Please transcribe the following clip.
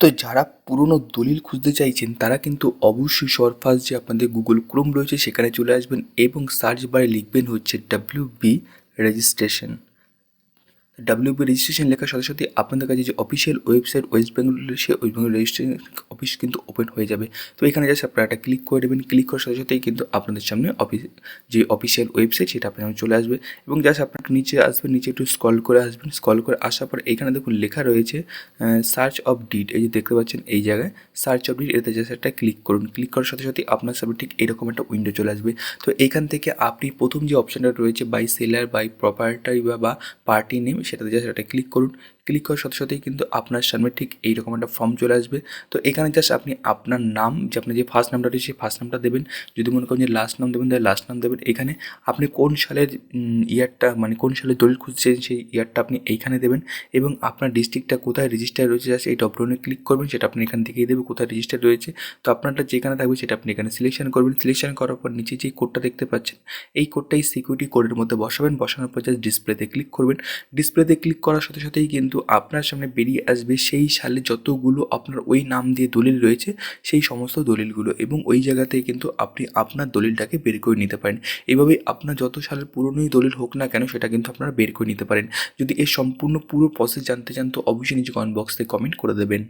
তো যারা পুরনো দলিল খুঁজতে চাইছেন তারা কিন্তু অবশ্যই সবার ফার্স্ট যে আপনাদের গুগল ক্রোম রয়েছে সেখানে চলে আসবেন এবং সার্চ বারে লিখবেন হচ্ছে ডাব্লিউবি রেজিস্ট্রেশন। ডাব্লিউবি রেজিস্ট্রেশন লেখার সাথে সাথে আপনাদের কাছে যে অফিসিয়াল ওয়েবসাইট ওয়েস্ট বেঙ্গলের সে ওয়েস্ট বেঙ্গল রেজিস্ট্রেশন অফিস কিন্তু ওপেন হয়ে যাবে। তো এখানে জাস্ট আপনারা একটা ক্লিক করে দেবেন, ক্লিক করার সাথে সাথেই কিন্তু আপনাদের সামনে যে অফিসিয়াল ওয়েবসাইট সেটা আপনার সামনে চলে আসবে এবং জাস্ট আপনার একটু নিচে আসবেন, নিচে একটু স্ক্রল করে আসবেন, স্ক্রল করে আসার পর এখানে দেখুন লেখা রয়েছে সার্চ অফ ডিড, এই যে দেখতে পাচ্ছেন এই জায়গায় সার্চ অফ ডিড, এতে জাস্ট একটা ক্লিক করুন। ক্লিক করার সাথে সাথে আপনার সামনে ঠিক এরকম একটা উইন্ডো চলে আসবে। তো এখান থেকে আপনি প্রথম যে অপশানটা রয়েছে বাই সেলার বাই প্রপার্টারি বা পার্টি নেম, সেটাতে জাস্ট একটা ক্লিক করুন। ক্লিক করার সাথে সাথেই কিন্তু আপনার সামনে ঠিক এইরকম একটা ফর্ম চলে আসবে। তো এখানে জাস্ট আপনি আপনার নাম, যে আপনার যে ফার্স্ট নামটা রয়েছে সেই ফার্স্ট নামটা দেবেন। যদি মনে করেন যে লাস্ট নাম দেবেন তাহলে লাস্ট নাম দেবেন। এখানে আপনি কোন সালের ইয়ারটা, মানে কোন সালে দলিল খুঁজছেন সেই ইয়ারটা আপনি এইখানে দেবেন এবং আপনার ডিস্ট্রিক্টটা কোথায় রেজিস্টার রয়েছে জাস্ট এই ডবলনে ক্লিক করবেন, সেটা আপনি এখান থেকেই দেবে কোথায় রেজিস্টার রয়েছে। তো আপনারটা যেখানে থাকবে সেটা আপনি এখানে সিলেকশন করবেন। সিলেকশন করার পর নিচে যে কোডটা দেখতে পাচ্ছেন এই কোডটাই সিকিউরিটি কোডের মধ্যে বসাবেন। বসানোর পর জাস্ট ডিসপ্লেতে ক্লিক করবেন। ডিসপ্লেতে ক্লিক করার সাথে সাথেই কিন্তু আপনার সামনে বেরিয়ে আসবে সেই সালে যতগুলো আপনার ওই নাম দিয়ে দলিল রয়েছে সেই সমস্ত দলিলগুলো, এবং ওই জায়গাতেই কিন্তু আপনি আপনার দলিলটাকে বের করে নিতে পারেন। এভাবেই আপনার যত সালের পুরনোই দলিল হোক না কেন সেটা কিন্তু আপনারা বের করে নিতে পারেন। যদি এর সম্পূর্ণ পুরো প্রসেস জানতে চান তো অবশ্যই নিচে কমেন্ট বক্সে কমেন্ট করে দেবেন।